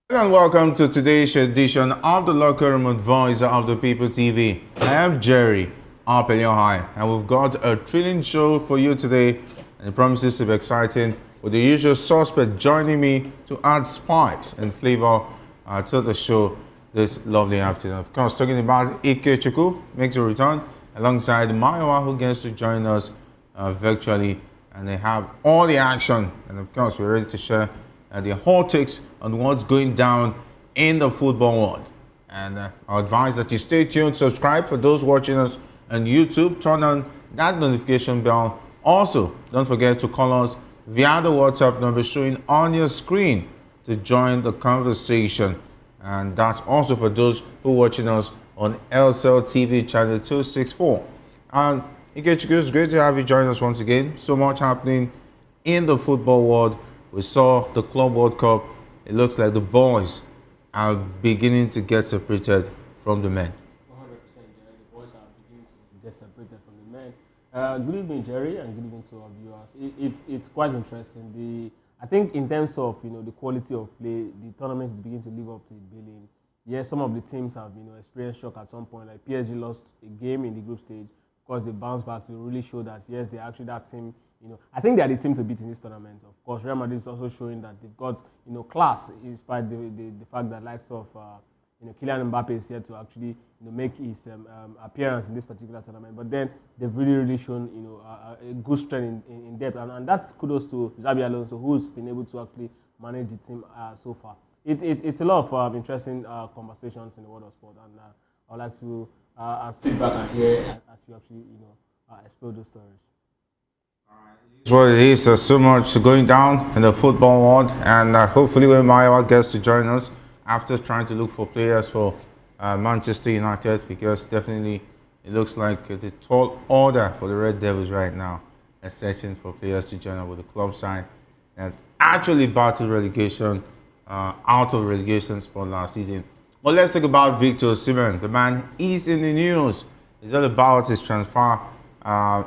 And welcome to today's edition of the Locker Room Advisor of the People TV. I am Jerry up in your high, and we've got a thrilling show for you today, and it promises to be exciting with the usual suspect joining me to add spice and flavor to the show this lovely afternoon. Of course, talking about Ike Chukwu makes a return alongside Mayowa, who gets to join us virtually, and they have all the action, and of course, we're ready to share the hot takes on what's going down in the football world. And I advise that you stay tuned, subscribe for those watching us on YouTube, turn on that notification bell. Also, don't forget to call us via the WhatsApp number showing on your screen to join the conversation. And that's also for those who are watching us on LCL TV channel 264. And Ikechukwu, it's great to have you join us once again. So much happening in the football world. We saw the Club World Cup. It looks like the boys are beginning to get separated from the men. 100%, Jerry. The boys are beginning to get separated from the men. Good evening, Jerry, and good evening to our viewers. It's quite interesting. I think in terms of the quality of play, the tournament is beginning to live up to the billing. Yes, some of the teams have experienced shock at some point. Like PSG lost a game in the group stage. Of course, they bounced back to really show that yes, they're actually that team. I think they are the team to beat in this tournament. Of course, Real Madrid is also showing that they've got class, despite the fact that likes of Kylian Mbappe is here to actually make his appearance in this particular tournament. But then they've really shown a good strength in depth, and that's kudos to Xabi Alonso, who's been able to actually manage the team so far. It's a lot of interesting conversations in the world of sport, and I'd like to sit back and hear as you actually explore those stories. It's what it is. There's so much going down in the football world, and hopefully when Mayowa gets to join us after trying to look for players for Manchester United, because definitely it looks like the tall order for the Red Devils right now is searching for players to join up with the club side and actually battle relegation out of relegation spot last season. But let's talk about Victor Osimhen. The man is in the news. It's all about his transfer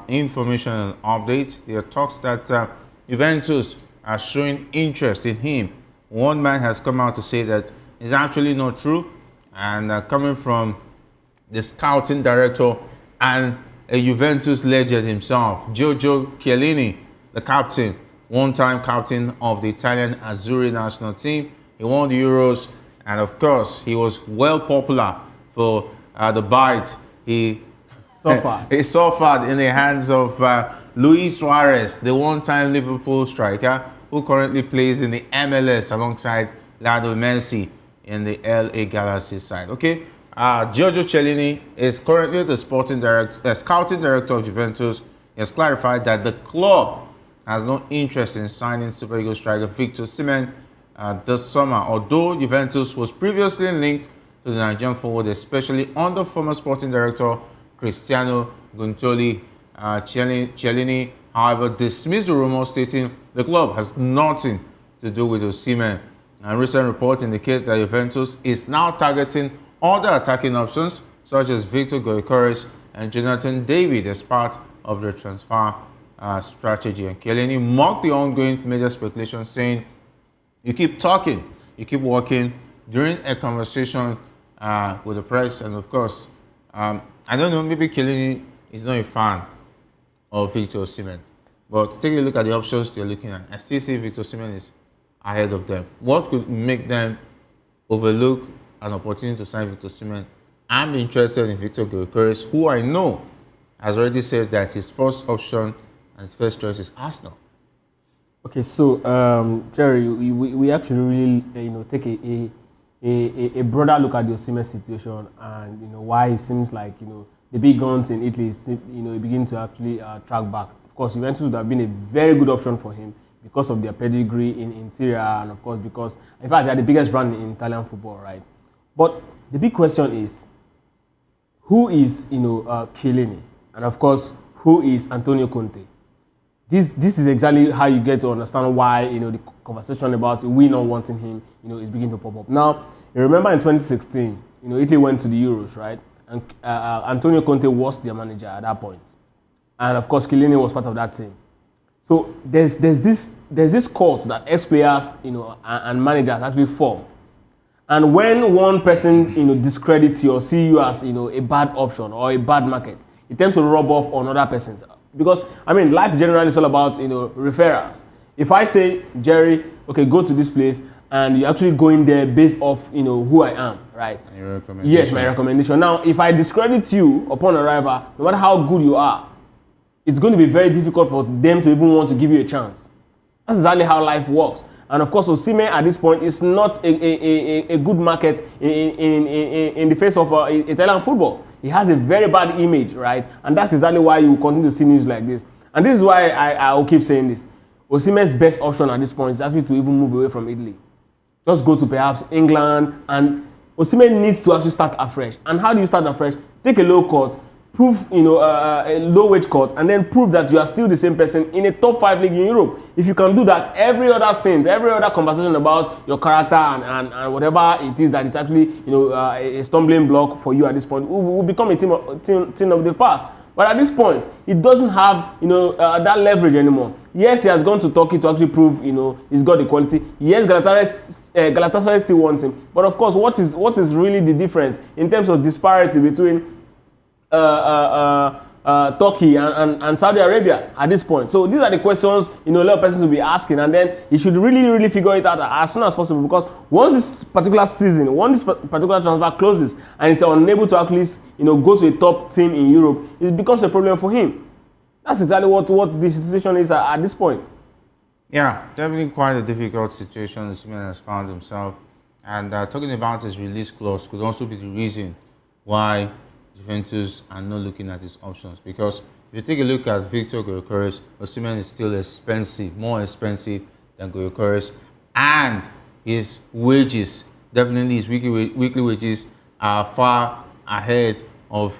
information and updates. There are talks that Juventus are showing interest in him. One man has come out to say that it's actually not true, and coming from the scouting director and a Juventus legend himself, Chiellini, the captain, one-time captain of the Italian Azzurri national team. He won the Euros, and of course, he was well popular for the bite. He suffered in the hands of Luis Suarez, the one-time Liverpool striker, who currently plays in the MLS alongside Lionel Messi in the LA Galaxy side. Okay, Giorgio Chiellini is currently the scouting director of Juventus. He has clarified that the club has no interest in signing Super Eagles striker Victor Osimhen this summer, although Juventus was previously linked to the Nigerian forward, especially under former sporting director Cristiano Guntoli. Chiellini, however, dismissed the rumor, stating the club has nothing to do with Osimhen. And recent reports indicate that Juventus is now targeting other attacking options such as Victor Gyökeres and Jonathan David as part of their transfer strategy. And Chiellini mocked the ongoing media speculation, saying, "You keep talking, you keep walking," during a conversation with the press. And of course, I don't know, maybe Chiellini is not a fan of Victor Osimhen, but take a look at the options they're looking at. I still see Victor Osimhen is ahead of them. What could make them overlook an opportunity to sign Victor Osimhen? I'm interested in Victor Gyökeres, who I know has already said that his first option and his first choice is Arsenal. Okay, so Jerry, we actually really take a broader look at the Osimhen situation, and why it seems like the big guns in Italy begin to actually track back. Of course, Juventus would have been a very good option for him because of their pedigree in Serie A, and of course because in fact they are the biggest brand in Italian football, right? But the big question is, who is Chiellini, and of course who is Antonio Conte? This is exactly how you get to understand why the conversation about we not wanting him is beginning to pop up. Now, you remember in 2016, Italy went to the Euros, right? And Antonio Conte was their manager at that point, and of course Chiellini was part of that team. So there's this cult that ex-players and managers actually form And when one person, discredits you or see you as, a bad option or a bad market, it tends to rub off on other persons. Because, life generally is all about, referrals. If I say, Jerry, okay, go to this place, and you actually go in there based off, who I am, right? Your recommendation. Yes, my recommendation. Now, if I discredit you upon arrival, no matter how good you are, it's going to be very difficult for them to even want to give you a chance. That's exactly how life works. And of course, Osimhen at this point is not a good market in the face of Italian football. He has a very bad image, right? And that's exactly why you continue to see news like this. And this is why I will keep saying this. Osimhen's best option at this point is actually to even move away from Italy. Just go to perhaps England, and Osimhen needs to actually start afresh. And how do you start afresh? Take a low cut, prove a low wage cut, and then prove that you are still the same person in a top 5 league in Europe. If you can do that, every other conversation about your character and whatever it is that is actually a stumbling block for you at this point will become a thing of the past. But at this point, he doesn't have that leverage anymore. Yes, he has gone to Turkey to actually prove he's got the quality. Yes, Galatasaray still wants him. But of course, what is really the difference in terms of disparity between Turkey and Saudi Arabia at this point? So these are the questions a lot of persons will be asking, and then you should really figure it out as soon as possible, because once this particular transfer closes and he's unable to at least go to a top team in Europe, it becomes a problem for him. That's exactly what the situation is at this point. Yeah, definitely quite a difficult situation Osimhen has found himself. And talking about his release clause could also be the reason why Juventus are not looking at his options. Because if you take a look at Victor Gyökeres, Osimhen is still expensive, more expensive than Gyökeres. And his wages, definitely his weekly wages, are far ahead of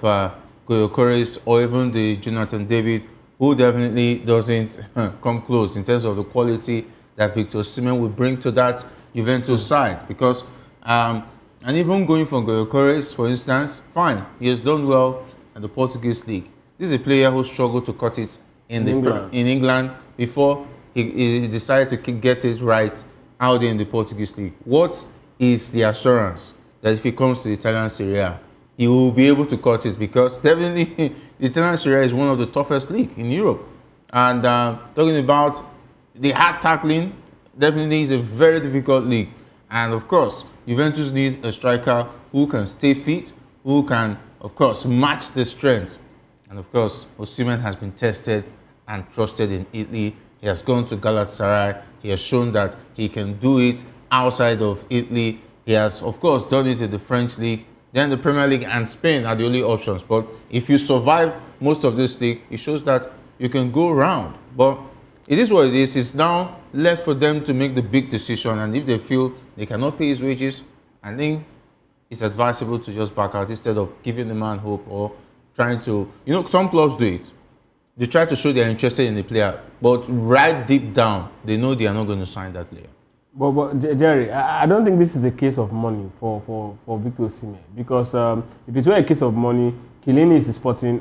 Gyökeres or even the Jonathan David, who definitely doesn't come close in terms of the quality that Victor Osimhen will bring to that Juventus side. Because, and even going for Gyökeres, for instance, fine, he has done well in the Portuguese league. This is a player who struggled to cut it in England before he decided to get it right out there in the Portuguese league. What is the assurance that if he comes to the Italian Serie A, he will be able to cut it? Because definitely the Italian Serie A is one of the toughest leagues in Europe. And talking about the hard tackling, definitely is a very difficult league. And of course, Juventus need a striker who can stay fit, who can, of course, match the strength. And of course, Osimhen has been tested and trusted in Italy. He has gone to Galatasaray. He has shown that he can do it outside of Italy. He has, of course, done it in the French league. Then the Premier League and Spain are the only options. But if you survive most of this league, it shows that you can go around. But it is what it is. It's now left for them to make the big decision. And if they feel they cannot pay his wages, I think it's advisable to just back out instead of giving the man hope or trying to, some clubs do it. They try to show they're interested in the player, but right deep down, they know they are not going to sign that player. But Jerry, I don't think this is a case of money for Victor Osimhen, because if it were a case of money, Chiellini is sporting.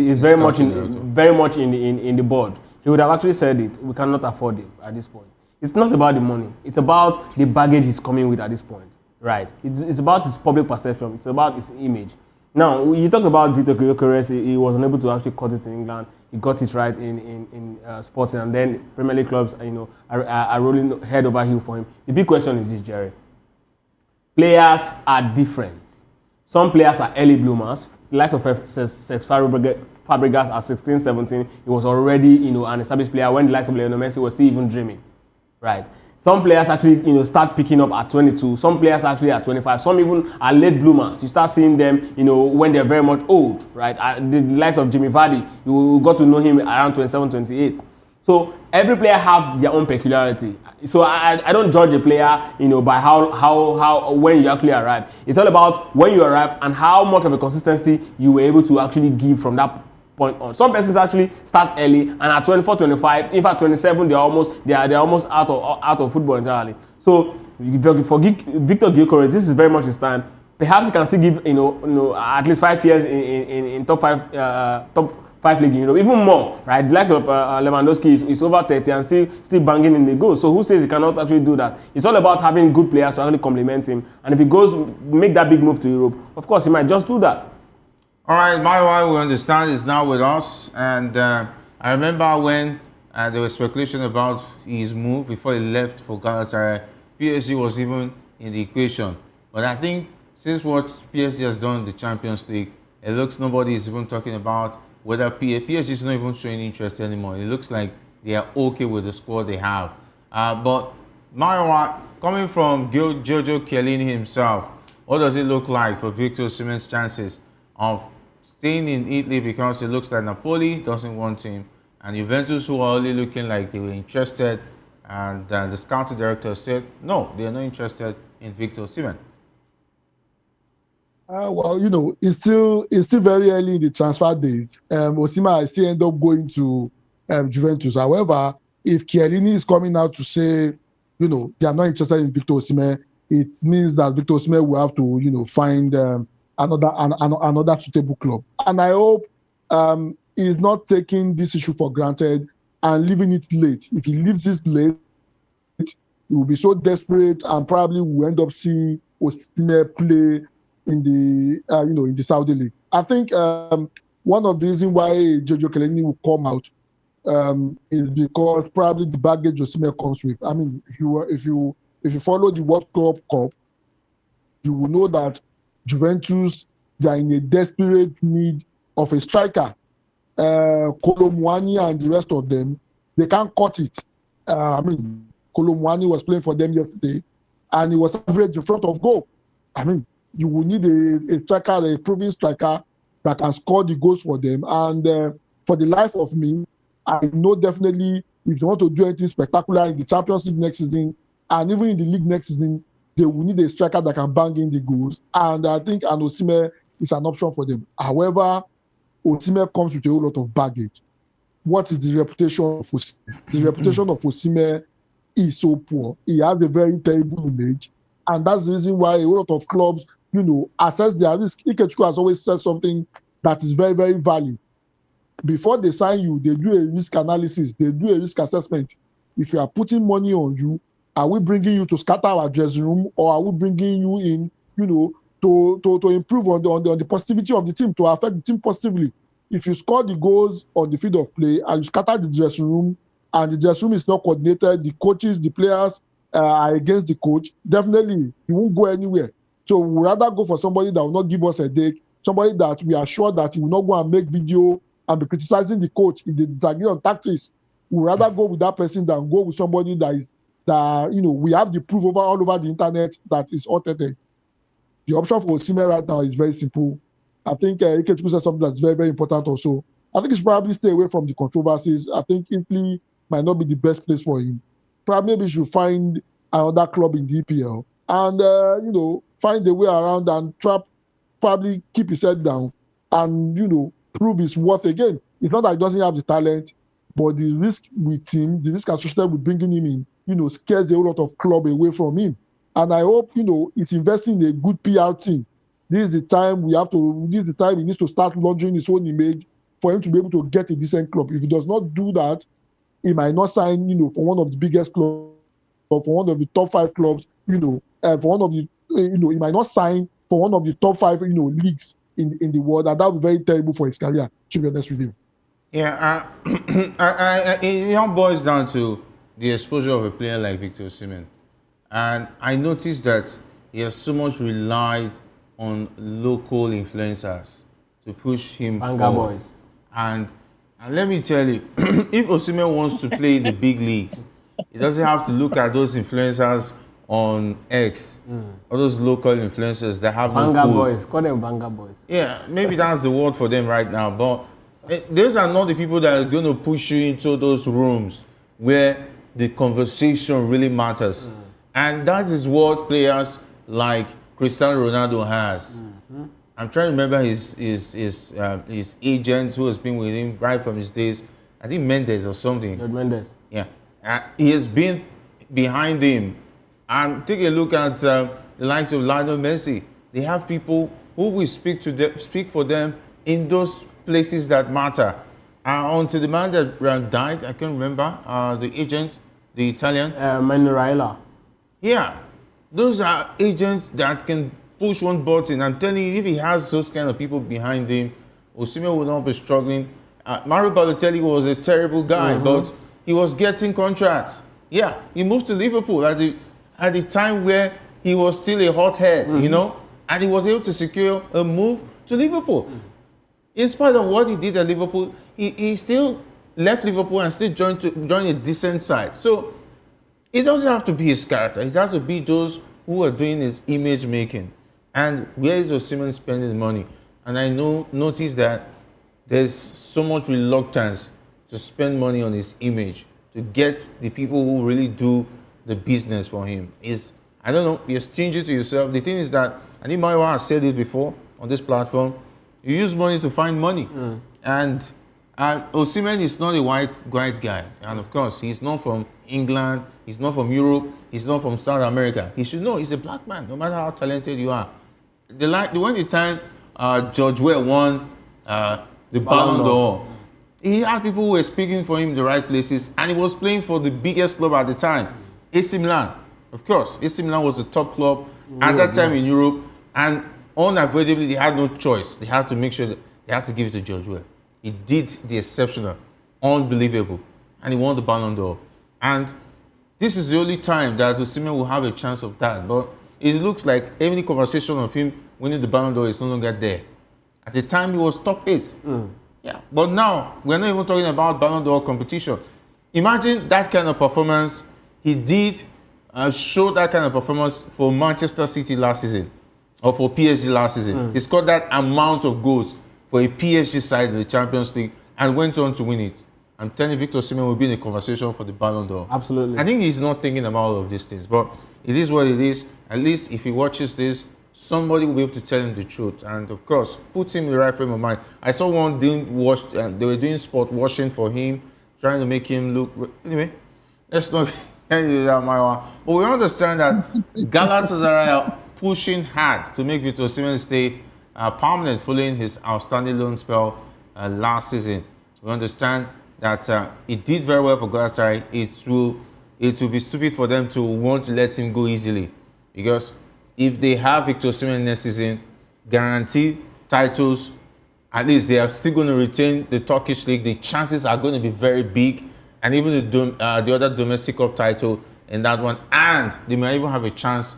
He's very much in the board. He would have actually said it. We cannot afford it at this point. It's not about the money. It's about the baggage he's coming with at this point, right? It's about his public perception. It's about his image. Now, you talk about Victor Gyökeres. He was unable to actually cut it in England. He got it right in Sporting, and then Premier League clubs, are rolling head over heel for him. The big question is this, Jerry. Players are different. Some players are early bloomers. The likes of Cesc Fabregas at 16, 17, he was already, an established player when the likes of Lionel Messi was still even dreaming, right? Some players actually, start picking up at 22. Some players actually at 25. Some even are late bloomers. You start seeing them, when they're very much old, right? The likes of Jimmy Vardy, you got to know him around 27, 28. So every player have their own peculiarity. So I don't judge a player, by how when you actually arrive. It's all about when you arrive and how much of a consistency you were able to actually give from that point on. Some persons actually start early, and at 24, 25, in fact 27, they're almost out of football entirely. So for Victor Gyökeres, this is very much his time. Perhaps he can still give at least 5 years in top 5 leagues in Europe, even more, right? The likes of Lewandowski is over 30 and still banging in the goals. So who says he cannot actually do that? It's all about having good players to actually complement him. And if he goes make that big move to Europe, of course he might just do that. All right, my wife, we understand, is now with us, and I remember when there was speculation about his move before he left for Galatasaray. PSG was even in the equation, but I think since what PSG has done in the Champions League, it looks nobody is even talking about whether PSG is not even showing interest anymore. It looks like they are okay with the squad they have. But Maiwa, coming from Giorgio Chiellini himself, what does it look like for Victor Osimhen's chances of staying in Italy, because it looks like Napoli doesn't want him, and Juventus, who are only looking like they were interested, and the scouting director said no, they are not interested in Victor Osimhen. Well, it's still very early in the transfer days. Osimhen still end up going to Juventus. However, if Chiellini is coming out to say, they are not interested in Victor Osimhen, it means that Victor Osimhen will have to, find another suitable club. And I hope he's not taking this issue for granted and leaving it late. If he leaves this late, he will be so desperate and probably will end up seeing Osimhen play in the Saudi League. I think one of the reasons why Giorgio Chiellini will come out is because probably the baggage Osimhen comes with. I mean, if you follow the World Cup, you will know that Juventus, they are in a desperate need of a striker. Kolo Muani and the rest of them, they can't cut it. Kolo Muani was playing for them yesterday, and he was average in front of goal. You will need a striker, a proven striker that can score the goals for them. And for the life of me, I know definitely if they want to do anything spectacular in the Champions League next season, and even in the league next season, they will need a striker that can bang in the goals. And I think Osimhen is an option for them. However, Osimhen comes with a whole lot of baggage. What is the reputation of Osimhen? The reputation of Osimhen is so poor. He has a very terrible image. And that's the reason why a lot of clubs, assess their risk. Ikechukwu has always said something that is very, very valid. Before they sign you, they do a risk analysis. They do a risk assessment. If you are putting money on you, are we bringing you to scatter our dressing room, or are we bringing you in, to improve on the positivity of the team, to affect the team positively? If you score the goals on the field of play and you scatter the dressing room, and the dressing room is not coordinated, the coaches, the players are against the coach, definitely you won't go anywhere. So we'd rather go for somebody that will not give us a headache, somebody that we are sure that he will not go and make video and be criticizing the coach if they disagree on tactics. We'd rather go with that person than go with somebody we have the proof all over the internet that is authentic. The option for Osimhen right now is very simple. I think Ikechukwu said something that's very, very important also. I think he should probably stay away from the controversies. I think Italy might not be the best place for him. Probably maybe he should find another club in the EPL and, find a way around and probably keep his head down and, prove his worth again. It's not that he doesn't have the talent, but the risk with him, the risk associated with bringing him in, scares a whole lot of club away from him. And I hope, he's investing in a good PR team. This is the time he needs to start launching his own image for him to be able to get a decent club. If he does not do that, he might not sign, for one of the biggest clubs or for one of the top 5 clubs, for one of the, he might not sign for one of the top 5, leagues in the world, and that would be very terrible for his career, to be honest with you. Yeah, it all boils down to the exposure of a player like Victor Osimhen. And I noticed that he has so much relied on local influencers to push him forward. Boys. And let me tell you, if Osimhen wants to play in the big leagues, he doesn't have to look at those influencers on X, all those local influencers that have Banga no cool. boys, call them Banga boys. Yeah, maybe that's the word for them right now. But those are not the people that are going to push you into those rooms where the conversation really matters. And that is what players like Cristiano Ronaldo has. I'm trying to remember his agent who has been with him right from his days. I think Mendes or something. Mendes. Yeah, he has been behind him. And take a look at the likes of Lionel Messi. They have people who will speak for them in those places that matter. Until the man that died, I can't remember, the agent, the Italian. Manuela. Yeah, those are agents that can push one button. I'm telling you, if he has those kind of people behind him, Osimhen will not be struggling. Mario Balotelli was a terrible guy, but he was getting contracts. Yeah, he moved to Liverpool at the time where he was still a hothead, you know, and he was able to secure a move to Liverpool. In spite of what he did at Liverpool, he still left Liverpool and still joined a decent side. So it doesn't have to be his character. It has to be those who are doing his image making. And where is Osimhen spending the money? And I notice that there's so much reluctance to spend money on his image, to get the people who really do the business for him. I don't know, you're stingy to yourself. The thing is that, I think Maiwa has said it before on this platform, you use money to find money. And Osimhen is not a white guy. And of course, he's not from England, he's not from Europe, he's not from South America. He should know he's a black man, no matter how talented you are. When the time George Weah won the Ballon d'Or, he had people who were speaking for him in the right places, and he was playing for the biggest club at the time, AC Milan. Of course, AC Milan was the top club at that time in Europe, and unavoidably they had no choice. They had to make sure that they had to give it to George Weah. He did the exceptional, unbelievable, and he won the Ballon d'Or. And this is the only time that Osimhen will have a chance of that. But it looks like any conversation of him winning the Ballon d'Or is no longer there. At the time, he was top 8. Yeah, but now we're not even talking about Ballon d'Or competition. Imagine that kind of performance. He did show that kind of performance for Manchester City last season, or for PSG last season. He scored that amount of goals for a PSG side in the Champions League and went on to win it. I'm telling you, Victor Osimhen will be in a conversation for the Ballon d'Or. Absolutely. I think he's not thinking about all of these things, but it is what it is. At least if he watches this, somebody will be able to tell him the truth, and of course, put him in the right frame of mind. I saw one they were doing sport washing for him, trying to make him look. Anyway, let's not get into that, Maiwa. But we understand that Galatasaray are pushing hard to make Victor Osimhen stay permanent following his outstanding loan spell last season. We understand that it did very well for Galatasaray. It will be stupid for them to want to let him go easily, because if they have Victor Osimhen next season, guaranteed titles, at least they are still going to retain the Turkish league. The chances are going to be very big, and even the other domestic cup title in that one, and they might even have a chance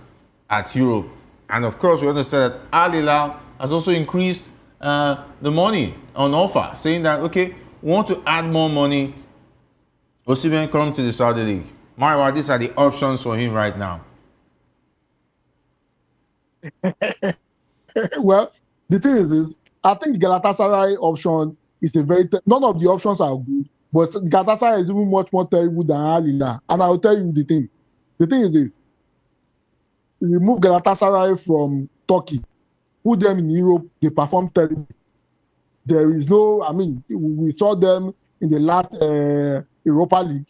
at Europe. And of course, we understand that Al Hilal has also increased the money on offer, saying that, okay, we want to add more money. Osimhen come to the Saudi League. Maiwa, these are the options for him right now. Well, the thing is I think the Galatasaray option is none of the options are good, but Galatasaray is even much more terrible than Al Hilal. And I'll tell you the thing. The thing is this: remove Galatasaray from Turkey, put them in Europe, they perform terribly. There is no, I mean, we saw them in the last Europa League.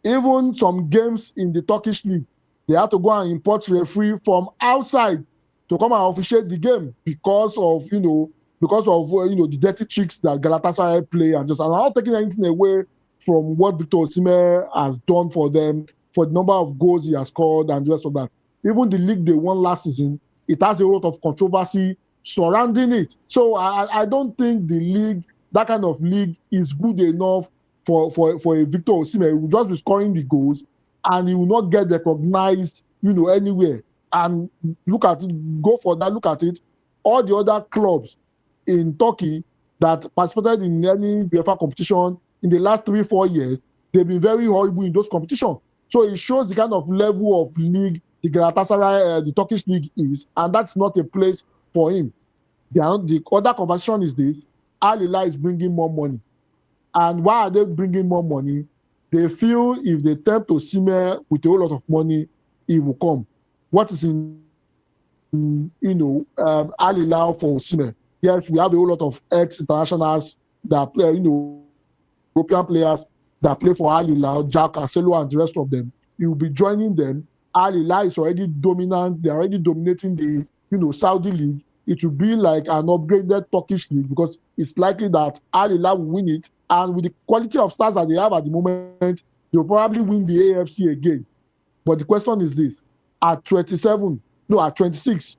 Even some games in the Turkish league, they had to go and import referee from outside to come and officiate the game because of the dirty tricks that Galatasaray play. And I'm not taking anything away from what Victor Osimhen has done for them, for the number of goals he has scored and the rest of that. Even the league they won last season, it has a lot of controversy surrounding it. So I don't think the league, that kind of league, is good enough for a Victor Osimhen. He will just be scoring the goals and he will not get recognized, anywhere. And look at it, go for that, look at it. All the other clubs in Turkey that participated in any UEFA competition in the last 3-4 years, they've been very horrible in those competitions. So it shows the kind of level of league the Galatasaray, the Turkish league is, and that's not a place for him. The other conversation is this: Al Hilal is bringing more money. And why are they bringing more money? They feel if they tempt Osimhen with a whole lot of money, he will come. What is in Al Hilal for Osimhen? Yes, we have a whole lot of ex-internationals that play, European players that play for Al Hilal, Jack Cancelo and the rest of them. He will be joining them. Al Hilal is already dominant. They're already dominating the Saudi league. it will be like an upgraded Turkish league because it's likely that Al Hilal will win it. And with the quality of stars that they have at the moment, they'll probably win the AFC again. But the question is this: at 27, no, at 26,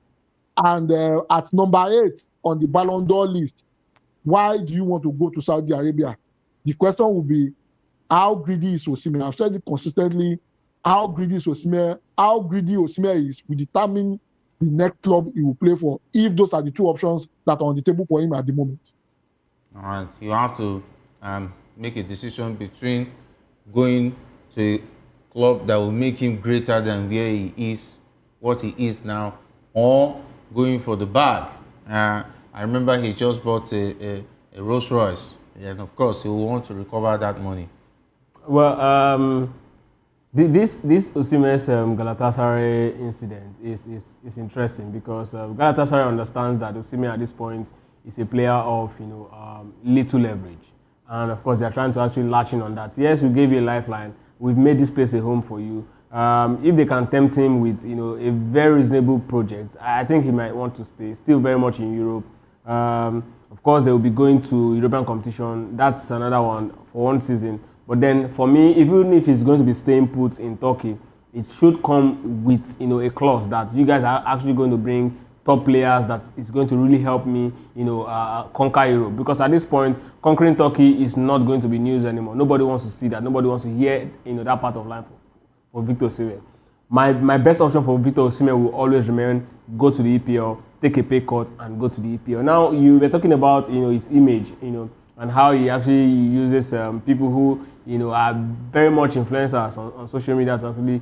and at number 8 on the Ballon d'Or list, why do you want to go to Saudi Arabia? The question will be, how greedy is Osimhen? I've said it consistently. How greedy is Osimhen? How greedy Osimhen is will determine the next club he will play for, if those are the two options that are on the table for him at the moment. All right, you have to make a decision between going to a club that will make him greater than where he is, what he is now, or going for the bag. I remember he just bought a Rolls Royce, and of course he will want to recover that money. Well, this Osimhen's Galatasaray incident is interesting because Galatasaray understands that Osimhen at this point is a player of little leverage, and of course they are trying to actually latch in on that. Yes, we gave you a lifeline. We've made this place a home for you. If they can tempt him with a very reasonable project, I think he might want to stay. Still very much in Europe. Of course, they will be going to European competition. That's another one for one season. But then for me, even if he's going to be staying put in Turkey, it should come with a clause that you guys are actually going to bring top players that is going to really help me conquer Europe. Because at this point, conquering Turkey is not going to be news anymore. Nobody wants to see that. Nobody wants to hear that part of life for Victor Osimhen. My best option for Victor Osimhen will always remain go to the EPL, take a pay cut, and go to the EPL. Now you were talking about his image, and how he actually uses people who are very much influencers on social media to actually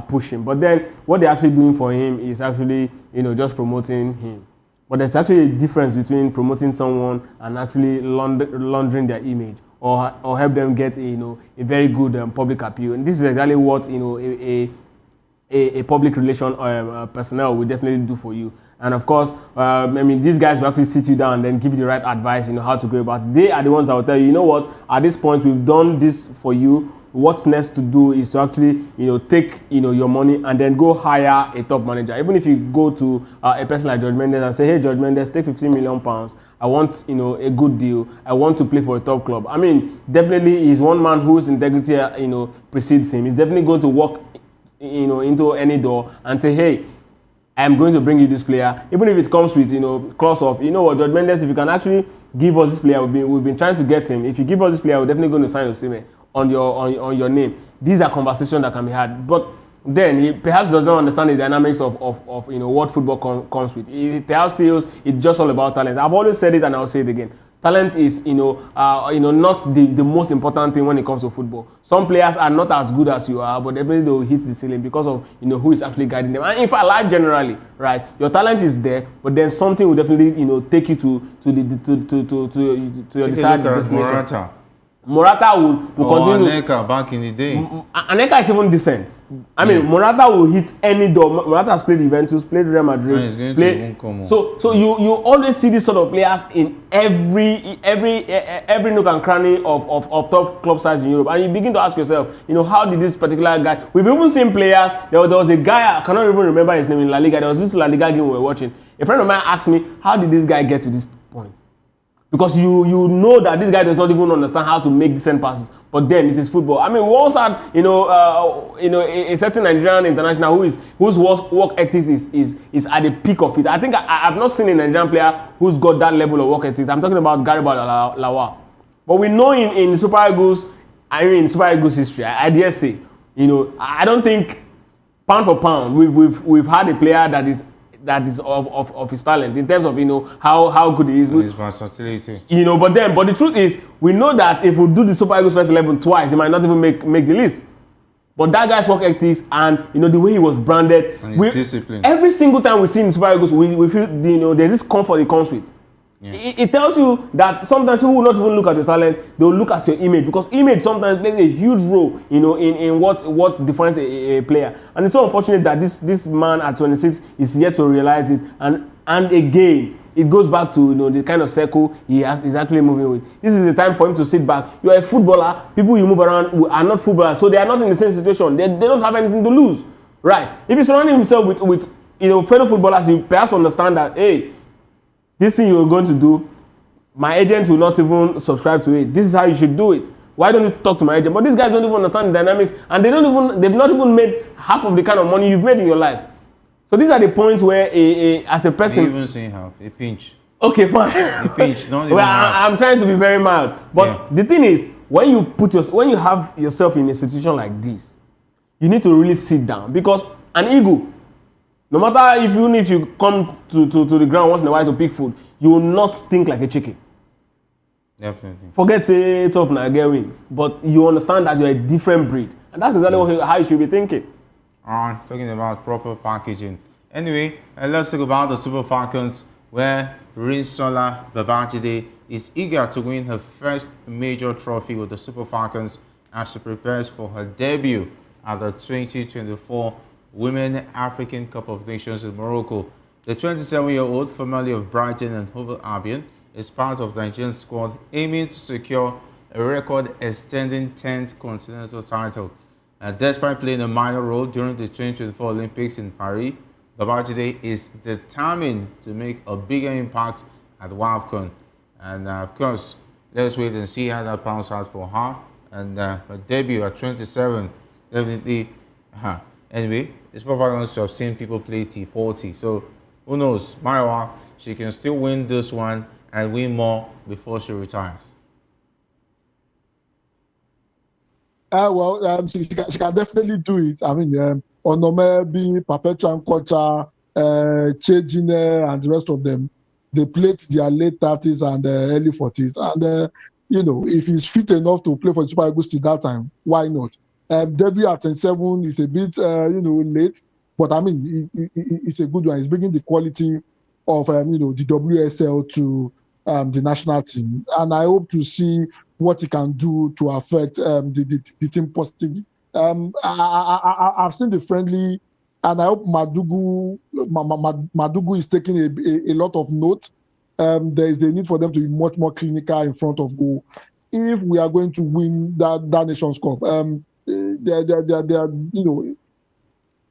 push him. But then what they're actually doing for him is actually just promoting him. But there's actually a difference between promoting someone and actually laundering their image or help them get a very good public appeal. And this is exactly what a public relation personnel will definitely do for you. And of course, these guys will actually sit you down and then give you the right advice, how to go about it. They are the ones that will tell you, what, at this point, we've done this for you. What's next to do is to actually, take, your money and then go hire a top manager. Even if you go to a person like George Mendes and say, hey, George Mendes, take £15 million. I want, a good deal. I want to play for a top club. Definitely he's one man whose integrity, precedes him. He's definitely going to walk, into any door and say, hey, I'm going to bring you this player, even if it comes with clause of what, George Mendes, if you can actually give us this player, we've been trying to get him. If you give us this player, we're definitely going to sign Osimhen on your name. These are conversations that can be had, but then he perhaps does not understand the dynamics of what football comes with. He perhaps feels it's just all about talent. I've always said it and I'll say it again. Talent is not the most important thing when it comes to football. Some players are not as good as you are, but definitely they will hit the ceiling because of who is actually guiding them. And in fact, life generally, right? Your talent is there, but then something will definitely take you to your desired destination. Morata will continue. Aneka back in the day. Aneka is even decent. Morata will hit any door. Morata has played Juventus, played Real Madrid. So you always see these sort of players in every nook and cranny of top club sides in Europe, and you begin to ask yourself, how did this particular guy? We've even seen players. There was a guy, I cannot even remember his name, in La Liga. There was this La Liga game we were watching. A friend of mine asked me, how did this guy get to this point? Because you know that this guy does not even understand how to make decent passes. But then it is football. We also had a certain Nigerian international whose work ethics is at the peak of it. I think I've not seen a Nigerian player who's got that level of work ethics. I'm talking about Garibald Lawal. But we know in Super Eagles, in Super Eagles history, I dare say, I don't think pound for pound we've had a player that is of his talent in terms of how good he is. His versatility. But the truth is, we know that if we do the Super Eagles first 11 twice, he might not even make the list. But that guy's work ethics and the way he was branded, and his discipline. Every single time we see in Super Eagles, we feel there's this comfort it comes with. Yeah. It tells you that sometimes people will not even look at your talent; they will look at your image, because image sometimes plays a huge role, in what defines a player. And it's so unfortunate that this man at 26 is yet to realize it. And again, it goes back to the kind of circle he's actually moving with. This is the time for him to sit back. You are a footballer. People you move around are not footballers, so they are not in the same situation. They don't have anything to lose, right? If he's surrounding himself with fellow footballers, he perhaps understand that, hey, this thing you're going to do, my agent will not even subscribe to it. This is how you should do it. Why don't you talk to my agent? But these guys don't even understand the dynamics, and they've not even made half of the kind of money you've made in your life. So these are the points where as a person, even saying half a pinch. Okay, fine. A pinch, not even well, half. I'm trying to be very mild, but Yeah. the thing is, when you have yourself in a situation like this, you need to really sit down, because an eagle, no matter if you come to the ground once in a while to pick food, you will not think like a chicken. Definitely. Forget it's up now, get wings, but you understand that you're a different breed, and that's exactly how you should be thinking. Alright, talking about proper packaging. Anyway, let's talk about the Super Falcons, where Rinsola Babajide is eager to win her first major trophy with the Super Falcons as she prepares for her debut at the 2024 Women African Cup of Nations in Morocco. The 27-year-old, formerly of Brighton and Hove Albion, is part of the Nigerian squad aiming to secure a record-extending 10th continental title. Despite playing a minor role during the 2024 Olympics in Paris, Babajide is determined to make a bigger impact at WAFCON. And of course, let's wait and see how that pans out for her. And her debut at 27, definitely. Anyway, it's probably to have seen people play T40. So who knows? Maiwa, she can still win this one and win more before she retires. She can definitely do it. I mean, Onomebi, Perpetual Kocha, Chiellini, and the rest of them, they played their late 30s and early 40s. And, if he's fit enough to play for the Super Eagles till that time, why not? Debut at 27 is a bit, late. But, I mean, it's a good one. He's bringing the quality of, the WSL to the national team. And I hope to see what he can do to affect the team positively. I've seen the friendly, and I hope Madugu is taking a lot of note. There is a need for them to be much more clinical in front of goal if we are going to win that Nations Cup.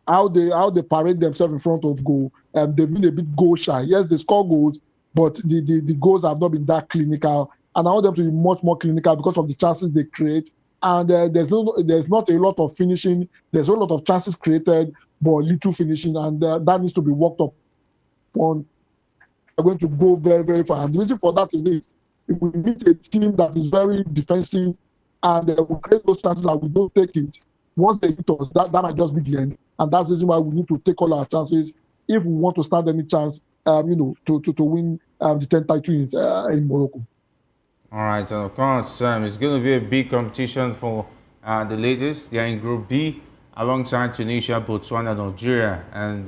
How they parade themselves in front of goal. They've been a bit goal shy. Yes, they score goals, but the goals have not been that clinical. And I want them to be much more clinical because of the chances they create. And there's not a lot of finishing. There's a lot of chances created, but little finishing, and that needs to be worked up on. We're going to go very, very far. And the reason for that is this: if we meet a team that is very defensive and we create those chances and we don't take it, once they hit us, that might just be the end. And that's the reason why we need to take all our chances if we want to stand any chance, to win the 10 titles in Morocco. All right, and of course, it's going to be a big competition for the ladies. They are in Group B alongside Tunisia, Botswana, and Algeria. And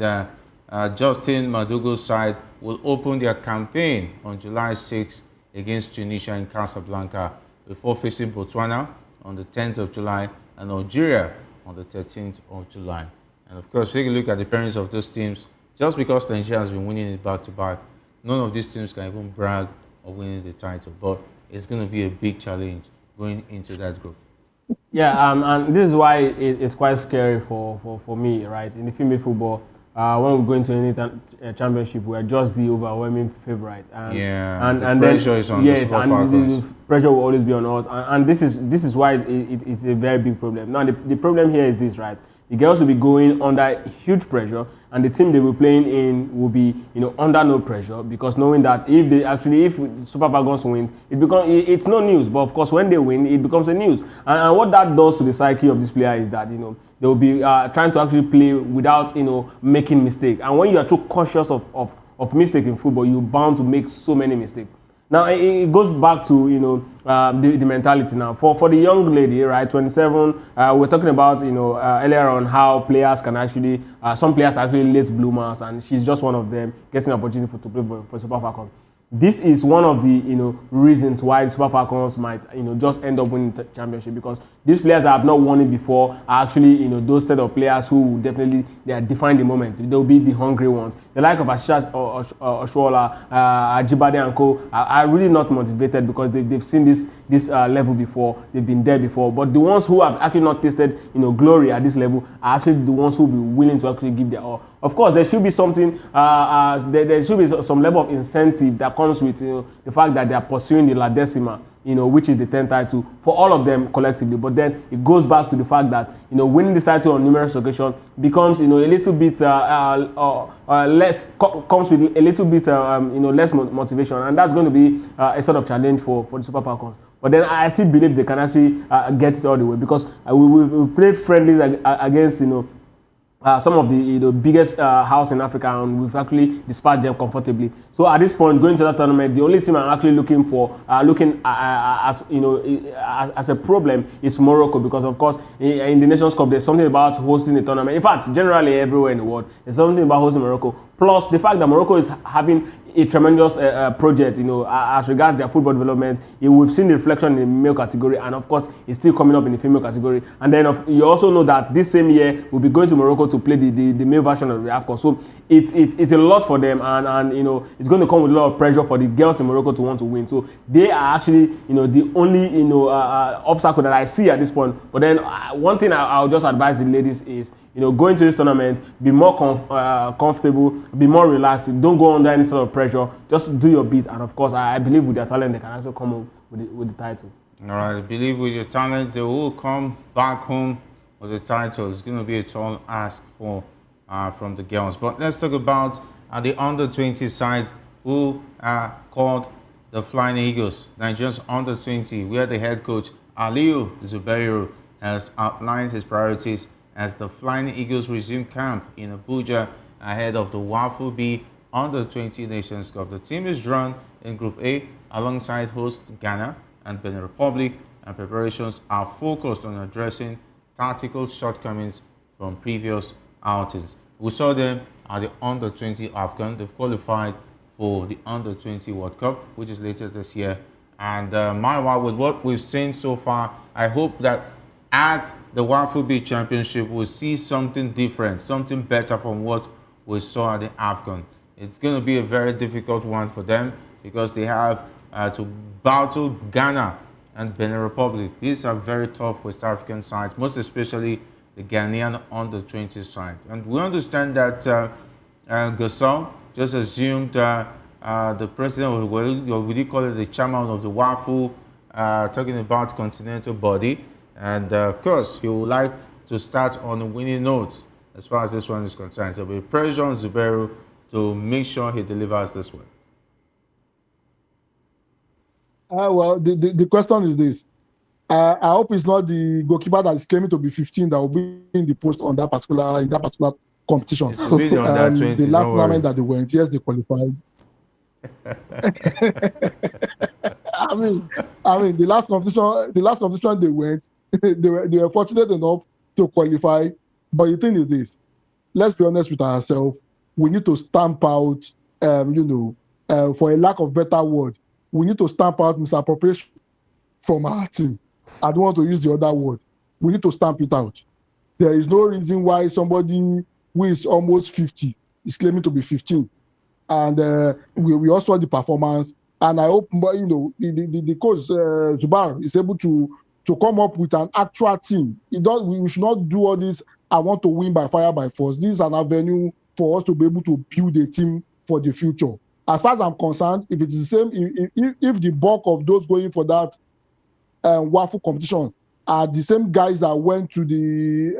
Justin Madugu's side will open their campaign on July 6 against Tunisia in Casablanca before facing Botswana on the 10th of July and Algeria on the 13th of July. And of course, take a look at the pairings of those teams. Just because Nigeria has been winning it back-to-back, none of these teams can even brag of winning the title. But it's going to be a big challenge going into that group. Yeah, and this is why it's quite scary for me, right? In the female football, when we go into any championship, we are just the overwhelming favorite. And the pressure is on the Super Falcons. The pressure will always be on us. And this is why it's a very big problem. Now, the problem here is this, right? The girls will be going under huge pressure, and the team they will be playing in will be, under no pressure, because knowing that if Super Falcons wins, it's no news. But of course, when they win, it becomes a news. And what that does to the psyche of this player is that they will be trying to actually play without making mistakes. And when you are too cautious of mistake in football, you're bound to make so many mistakes. Now it goes back to the mentality now for the young lady, right? 27. We're talking about earlier on how players can actually some players are actually late bloomers, and she's just one of them getting an opportunity to play for Super Falcons. This is one of the reasons why the Super Falcons might just end up winning the championship, because these players that have not won it before are actually those set of players who definitely they are defining the moment. They'll be the hungry ones. the like of Ashish Oshoala, Ajibade and co are really not motivated because they've seen this level before, they've been there before. But the ones who have actually not tasted, glory at this level are actually the ones who will be willing to actually give their all. Of course, there should be something, there should be some level of incentive that comes with the fact that they are pursuing the La Decima, which is the 10th title for all of them collectively. But then it goes back to the fact that winning this title on numerous occasions becomes a little bit less, comes with a little bit less motivation, and that's going to be a sort of challenge for the Super Falcons. But then I still believe they can actually get it all the way, because we played friendlies against some of the biggest house in Africa, and we've actually dispatched them comfortably. So at this point, going to that tournament, the only team I'm actually looking as as a problem is Morocco, because of course in the Nations Cup there's something about hosting a tournament. In fact, generally everywhere in the world, there's something about hosting Morocco. Plus the fact that Morocco is having a tremendous project, as regards their football development. We've seen the reflection in the male category, and of course, it's still coming up in the female category. And then you also know that this same year we'll be going to Morocco to play the male version of the AFCON. So it's a lot for them, and it's going to come with a lot of pressure for the girls in Morocco to want to win. So they are actually the only obstacle that I see at this point. But then one thing I'll just advise the ladies is, going to this tournament, be more comfortable, be more relaxed. Don't go under any sort of pressure. Just do your bit, and of course, I believe with their talent, they can actually come home with the title. All right, I believe with your talent, they will come back home with the title. It's going to be a tall ask from the girls. But let's talk about the under-20 side, who are called the Flying Eagles. Nigerians under-20, where the head coach Aliyu Zubairu has outlined his priorities as the Flying Eagles resume camp in Abuja ahead of the WAFU B Under-20 Nations Cup. The team is drawn in Group A alongside host Ghana and Benin Republic, and preparations are focused on addressing tactical shortcomings from previous outings. We saw them at the Under-20 AFCON. They've qualified for the Under-20 World Cup, which is later this year. And with what we've seen so far, I hope that at the WAFU B Championship, we'll see something different, something better from what we saw at the AFCON. It's going to be a very difficult one for them, because they have to battle Ghana and Benin Republic. These are very tough West African sides, most especially the Ghanaian under-20 side. And we understand that Gasol just assumed the president, or would you call it the chairman of the WAFU, talking about continental body. And of course, he would like to start on a winning note as far as this one is concerned. So there'll be pressure on Zubairu to make sure he delivers this one. Well, the question is this. I hope it's not the goalkeeper that is claiming to be 15 that will be in the post in that particular competition. It's the video on that 20, the last tournament that they went, yes, they qualified. I mean, the last competition they went, they were fortunate enough to qualify. But the thing is this: let's be honest with ourselves. We need to stamp out, for a lack of better word, we need to stamp out misappropriation from our team. I don't want to use the other word. We need to stamp it out. There is no reason why somebody who is almost 50 is claiming to be 15. And we also saw the performance. And I hope, the coach Zubar is able to come up with an actual team. We should not do all this. I want to win by fire by force. This is an avenue for us to be able to build a team for the future. As far as I'm concerned, if it's the same, if the bulk of those going for that WAFU competition are the same guys that went to the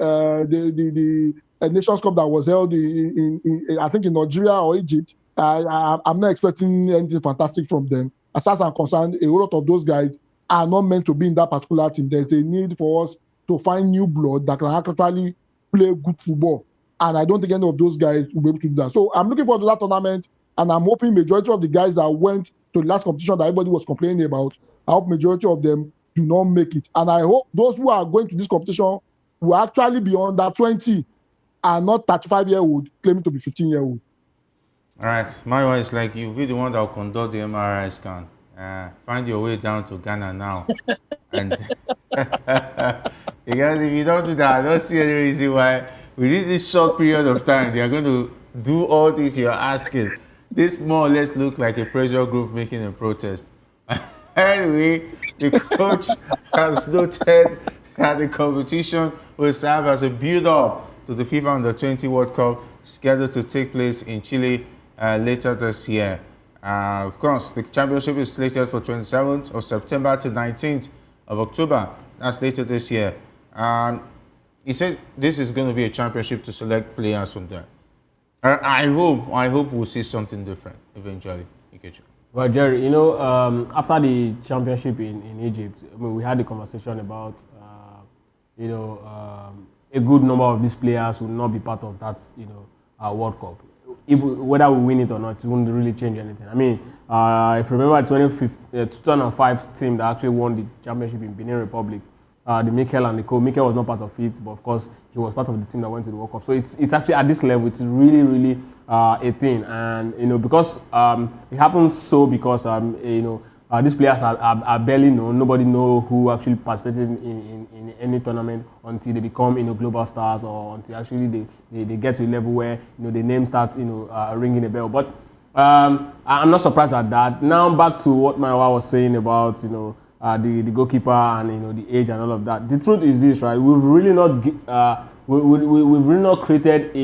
Nations Cup that was held in I think in Nigeria or Egypt, I'm not expecting anything fantastic from them. As far as I'm concerned, a lot of those guys are not meant to be in that particular team. There's a need for us to find new blood that can actually play good football. And I don't think any of those guys will be able to do that. So I'm looking forward to that tournament, and I'm hoping majority of the guys that went to the last competition that everybody was complaining about, I hope majority of them do not make it. And I hope those who are going to this competition will actually be under 20 and not 35-year-old claiming to be 15-year-old. All right, my one is like, you'll be the one that will conduct the MRI scan. Find your way down to Ghana now. And because if you don't do that, I don't see any reason why within this short period of time they are going to do all this you're asking. This more or less look like a pressure group making a protest. Anyway, the coach has noted that the competition will serve as a build-up to the FIFA Under-20 World Cup scheduled to take place in Chile later this year. Of course, the championship is slated for 27th of September to 19th of October. That's later this year. He said this is going to be a championship to select players from there. I hope we'll see something different eventually. Ikechu. Well, Jerry, after the championship in Egypt, I mean, we had a conversation about, a good number of these players will not be part of that, World Cup. Whether we win it or not, it won't really change anything. I mean, if you remember the 2005 team that actually won the championship in Benin Republic, the Mikel and the co. Mikel was not part of it, but of course he was part of the team that went to the World Cup. So it's actually at this level, it's really a thing, and because it happens so because these players are barely known. Nobody know who actually participated in any tournament until they become global stars, or until actually they get to a level where the name starts ringing a bell. But I'm not surprised at that. Now back to what Maiwa was saying about the goalkeeper and the age and all of that. The truth is this, right? We've really not created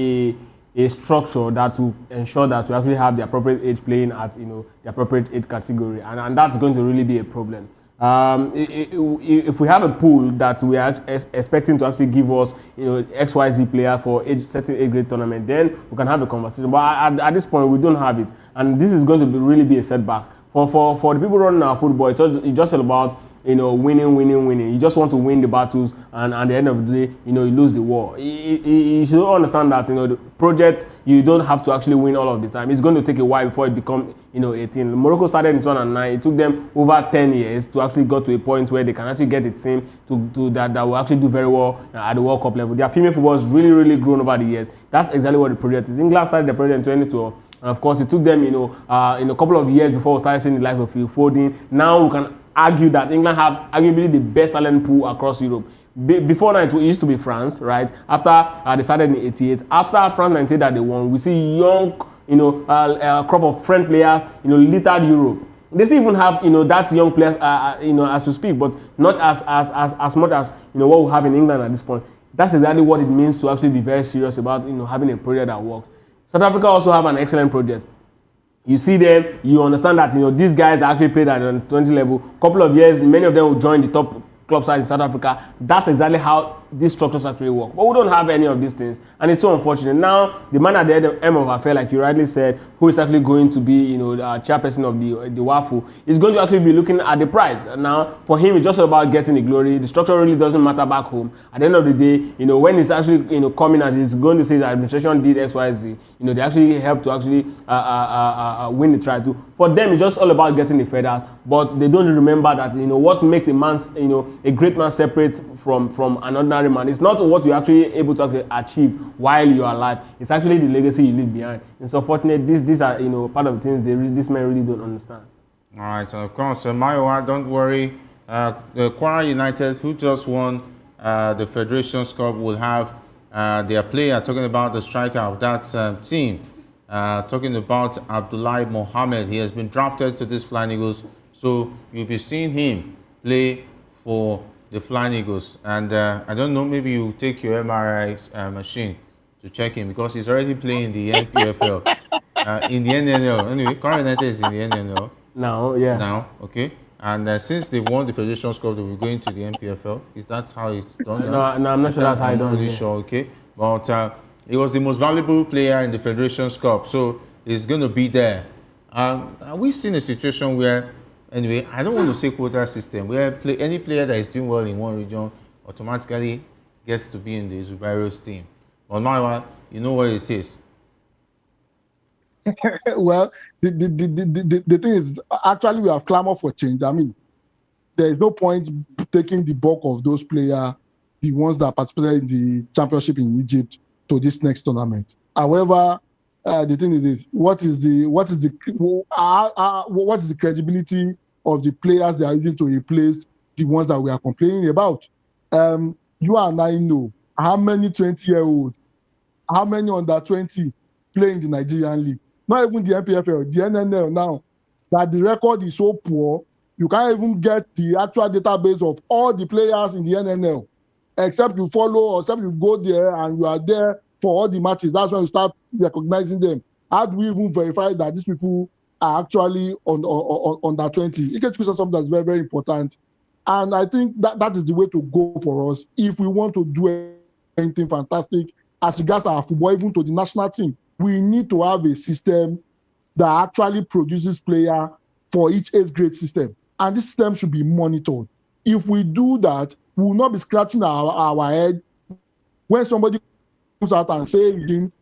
a structure that will ensure that we actually have the appropriate age playing at the appropriate age category, and that's going to really be a problem. If we have a pool that we are expecting to actually give us XYZ player for certain age grade tournament, then we can have a conversation. But at this point, we don't have it, and this is going to really be a setback for the people running our football. It's just all about winning. You just want to win the battles, and at the end of the day, you lose the war. You should understand that the projects, you don't have to actually win all of the time. It's going to take a while before it becomes a thing. Morocco started in 2009. It took them over 10 years to actually go to a point where they can actually get a team that will actually do very well at the World Cup level. Their female football has really grown over the years. That's exactly what the project is. England started the project in 2012. And of course, it took them, in a couple of years before we started seeing the likes of Phil Foden. Now we can argue that England have arguably the best talent pool across Europe. Before that, it used to be France, right? After they started in '88, after France 98 that they won, we see young, crop of French players, littered Europe. They still even have, that young players, as to speak, but not as much as what we have in England at this point. That's exactly what it means to actually be very serious about, having a project that works. South Africa also have an excellent project. You see them, you understand that these guys actually played at the 20 level. Couple of years, many of them will join the top club side in South Africa. That's exactly how these structures actually work. But we don't have any of these things, and it's so unfortunate. Now, the man at the end of affair, like you rightly said, who is actually going to be, the chairperson of the WAFU, is going to actually be looking at the prize. Now, for him, it's just about getting the glory. The structure really doesn't matter back home. At the end of the day, when it's actually, coming out, he's going to say the administration did X, Y, Z. They actually helped to actually win the title. For them, it's just all about getting the feathers, but they don't remember that, what makes a man, a great man separate from an ordinary man. It's not what you're actually able to actually achieve while you're alive. It's actually the legacy you leave behind. It's unfortunate. These are part of the things these men really don't understand. All right, and of course, Mayowa, don't worry. The Kwara United, who just won the Federations Cup, will have their player, talking about the striker of that team, talking about Abdullahi Mohammed. He has been drafted to this Flying Eagles, so you'll be seeing him play for the Flying Eagles. And I don't know, maybe you take your MRI machine to check him, because he's already playing the NPFL, in the NNL. Anyway, Kwara United is in the NNL. Now, yeah. Now, okay. And since they won the Federations Cup, they will go into the NPFL. Is that how it's done? No, I'm not sure that's how it's done. I'm not really sure, okay. But he was the most valuable player in the Federations Cup, so he's going to be there. We've seen a situation where, anyway, I don't want to say quota system, where any player that is doing well in one region automatically gets to be in the Zubairo's team. But Maiwa, you know what it is. Well, the thing is, actually, we have clamored for change. I mean, there is no point taking the bulk of those players, the ones that participated in the championship in Egypt, to this next tournament. However, the thing is this: what is the credibility of the players they are using to replace the ones that we are complaining about? You and I know how many 20-year-olds, how many under 20 play in the Nigerian league. Not even the NPFL, the NNL now, that the record is so poor, you can't even get the actual database of all the players in the NNL, except you follow or except you go there and you are there for all the matches. That's when you start recognizing them. How do we even verify that these people are actually on that 20? It gets something that's very, very important. And I think that is the way to go for us if we want to do anything fantastic as regards our football, even to the national team. We need to have a system that actually produces player for each age grade system. And this system should be monitored. If we do that, we will not be scratching our head when somebody comes out and says,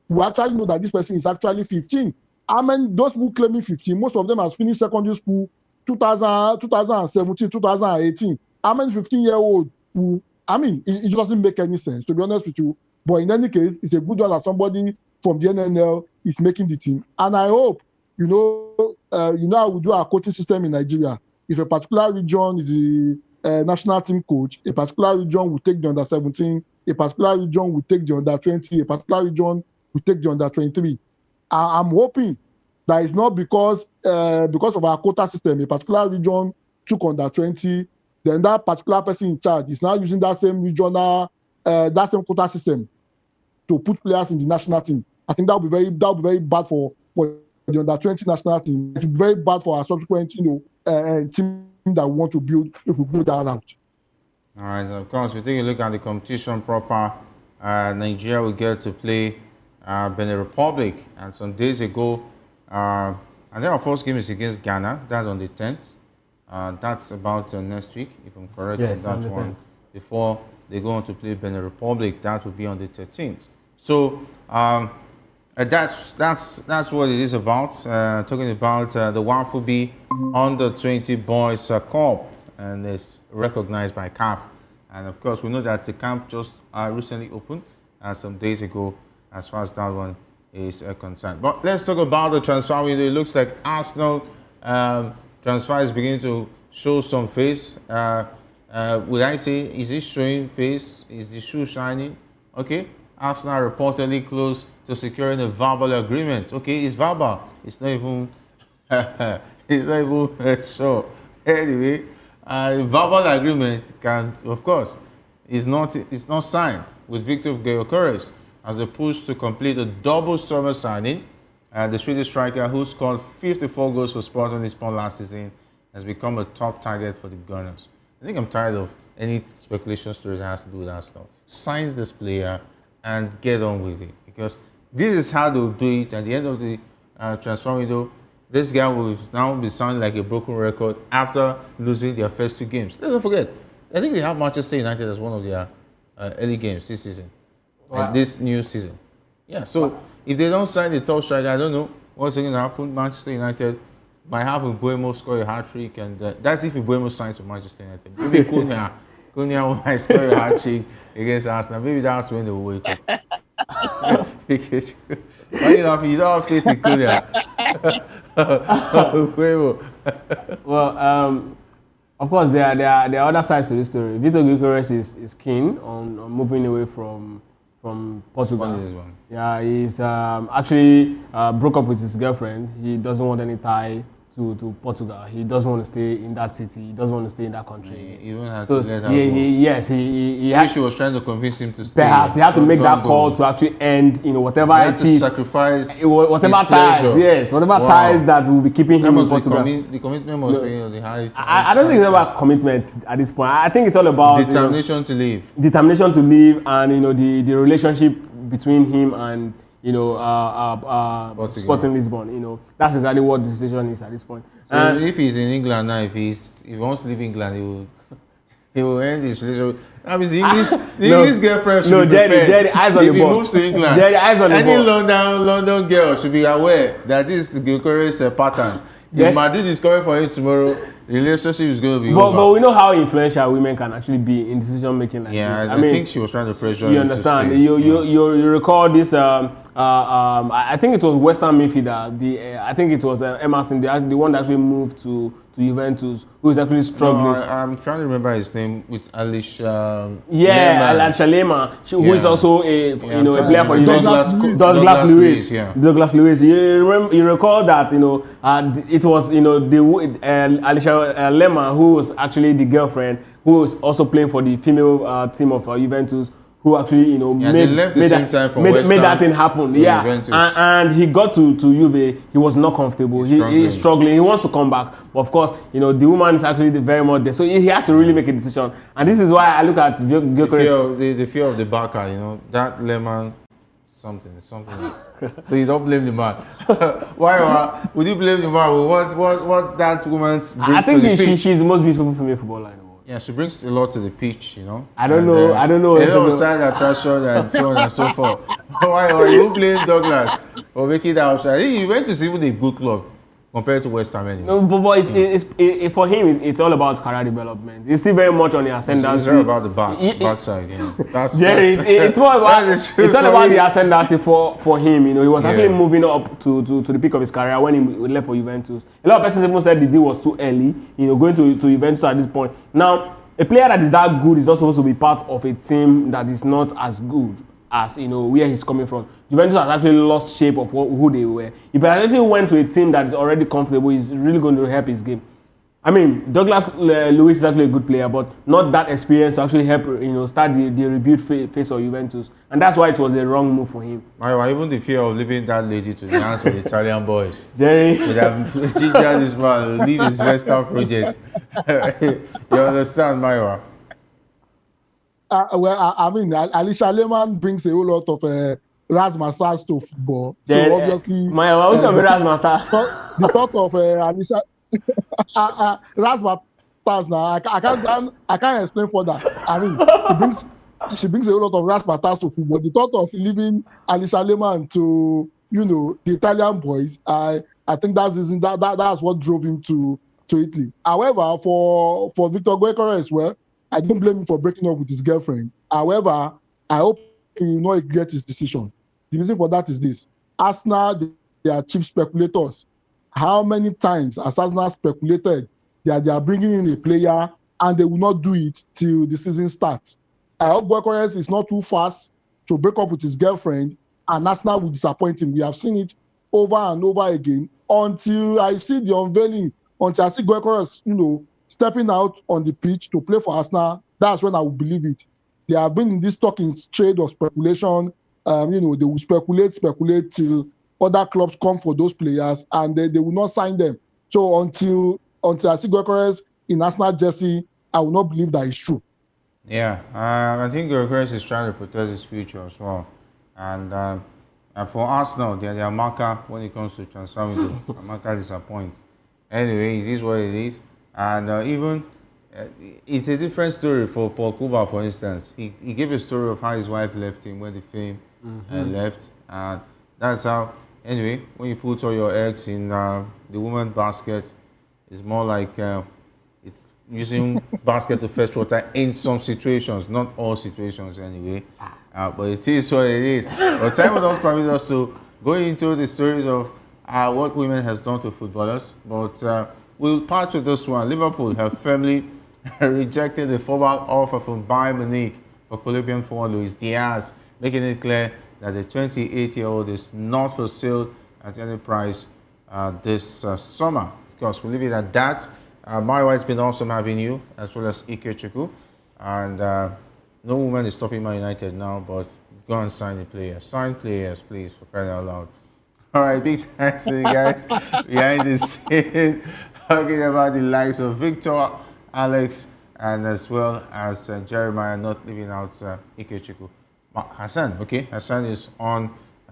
we actually know that this person is actually 15. I mean, those who claiming 15, most of them have finished secondary school 2017, 2018. How many 15-year-old it doesn't make any sense, to be honest with you. But in any case, it's a good one that somebody from the NNL is making the team. And I hope, how we do our coaching system in Nigeria. If a particular region is the national team coach, a particular region will take the under 17, a particular region will take the under 20, a particular region will take the under 23. I'm hoping that it's not because of our quota system, a particular region took under 20, then that particular person in charge is now using that same regional, that same quota system to put players in the national team. I think that would be very bad for the under 20 national team. It would be very bad for our subsequent, team that we want to build if we build that out. All right, of course, we take a look at the competition proper. Nigeria will get to play Benin Republic, and some days ago, and then our first game is against Ghana. That's on the 10th. That's about next week, if I'm correct. Yes, on that one. Before they go on to play Benin Republic, that will be on the 13th. So that's what it is about. Talking about the Wafubi Under 20 Boys Cup, and it's recognized by CAF. And of course, we know that the camp just recently opened some days ago, as far as that one is concerned. But let's talk about the transfer window. It looks like Arsenal transfer is beginning to show some face. Would I say, is it showing face? Is the shoe shining? Okay, Arsenal reportedly close to securing a verbal agreement. Okay, it's verbal. It's not even it's not even sure. Anyway, verbal agreement can, of course, is not signed with Victor Gyökeres as they push to complete a double summer signing. The Swedish striker, who scored 54 goals for Sporting Lisbon last season, has become a top target for the Gunners. I think I'm tired of any speculation stories that has to do with that stuff. Sign this player and get on with it, because this is how they'll do it. At the end of the transfer window, this guy will now be sounding like a broken record after losing their first 2 games. Let's not forget, I think they have Manchester United as one of their early games this season, and this new season. Yeah, so if they don't sign the top striker, I don't know what's going to happen. Manchester United might have Mbeumo score a hat-trick, and that's if Mbeumo signs for Manchester United. Maybe Cunha might score a hat-trick against Arsenal. Maybe that's when they will wake up. Why you laughing? You don't have faith in Cunha. Well, of course, there are other sides to this story. Victor Gyökeres is keen on moving away from Portugal. Yeah, he's actually broke up with his girlfriend. He doesn't want any tie to Portugal. He doesn't want to stay in that city. He doesn't want to stay in that country. You don't have to let her go. Maybe she was trying to convince him to stay. Perhaps he had to make that call to actually end, whatever it is. He had to sacrifice whatever ties, yes, whatever ties that will be keeping him in Portugal. The commitment must be on the highest. I don't think it's about commitment at this point. I think it's all about determination to leave. Determination to leave, and the relationship between him and Sporting Lisbon. That's exactly what the situation is at this point. So if he's in England now, if he wants to leave England, he will end his relationship. I mean, the English girlfriend should be prepared. Jerry, eyes on the ball. If he moves to England, Jerry, eyes on the ball. Any London girl should be aware that this is the Gyökeres pattern. If Madrid is coming for him tomorrow, the relationship is going to be over. But we know how influential women can actually be in decision making like this. I think she was trying to pressure him. You understand? You recall this? I think it was Western midfielder. I think it was Emerson, the one that actually moved to Juventus, who is actually struggling. No, I'm trying to remember his name with Alicia. Yeah, Alicia Lema, who is also a a player for Juventus. Douglas Lewis. Yeah. Douglas Lewis. You recall that it was the Alicia Lema who was actually the girlfriend who was also playing for the female team of Juventus, who actually made that thing happen. Yeah, and he got to Juve. He was not comfortable. He's struggling. He wants to come back, but of course, the woman is actually very much there. So he has to really make a decision. And this is why I look at the fear of the backer. That lemon. Something else. So you don't blame the man. Why would you blame the man? What that woman brings? I think she's the most beautiful female footballer in the world. Yeah, she brings a lot to the pitch, I don't know. A lot of side attraction and so on and so forth. Why you blame Douglas for making that option? I think he went to see even a good club compared to West Ham anyway. No, but for him, it's all about career development. It's still very much on the ascendancy. It's all about the backside. It's more about it's all about the ascendancy for him. He was actually moving up to the peak of his career when he left for Juventus. A lot of persons even said the deal was too early. Going to Juventus at this point. Now, a player that is that good is not supposed to be part of a team that is not as good as where he's coming from. Juventus has actually lost shape of who they were. If he actually went to a team that is already comfortable, he's really going to help his game. I mean, Douglas Lewis is actually a good player, but not that experience to actually help start the rebuild phase of Juventus, and that's why it was a wrong move for him. Even the fear of leaving that lady to the hands of the Italian boys. Jerry, would have gingered this man leave his West Ham project. You understand, Maiwa? Alicia Lehmann brings a whole lot of razzmatazz to football. So obviously, the thought of Alicia razzmatazz now, I can't explain further. She brings a whole lot of razzmatazz to football. The thought of leaving Alicia Lehmann to the Italian boys, I think that's what drove him to Italy. However, for Victor Gyökeres as well, I don't blame him for breaking up with his girlfriend. However, I hope he will not regret his decision. The reason for that is this. Arsenal, they are cheap speculators. How many times has Arsenal speculated that they are bringing in a player and they will not do it till the season starts? I hope Gyökeres is not too fast to break up with his girlfriend and Arsenal will disappoint him. We have seen it over and over again until I see the unveiling, until I see Gyökeres, stepping out on the pitch to play for Arsenal. That's when I will believe it. They have been in this talking trade of speculation. They will speculate till other clubs come for those players and they will not sign them. So until I see Gyökeres in Arsenal jersey, I will not believe that it's true. Yeah, I think Gyökeres is trying to protect his future as well. And for Arsenal, they are marker when it comes to transfer window. Marker disappoints. Anyway, it is what it is. And it's a different story for Paul Kuba, for instance. He gave a story of how his wife left him when the fame left. And that's how, anyway, when you put all your eggs in the woman's basket, it's more like it's using basket to fetch water in some situations, not all situations anyway. But it is what it is. But time will not permit us to go into the stories of what women has done to footballers. But we'll part with this one. Liverpool have firmly rejected the forward offer from Bayern Munich for Colombian forward Luis Diaz, making it clear that the 28-year-old is not for sale at any price this summer. Of course, we'll leave it at that. My wife's been awesome having you, as well as Ikechukwu. And no woman is stopping Man United now, but go and sign the players. Sign players, please, for crying out loud. All right, big thanks to you guys behind the scene, talking about the likes of Victor, Alex, and as well as Jeremiah, not leaving out Ikechukwu. Hassan, okay? Hassan is on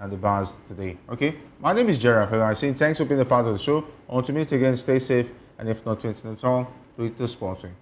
the bars today, okay? My name is Jerry Apello. I'm saying thanks for being a part of the show. I want to meet again. Stay safe, and if not 20 at all, do it to sponsoring.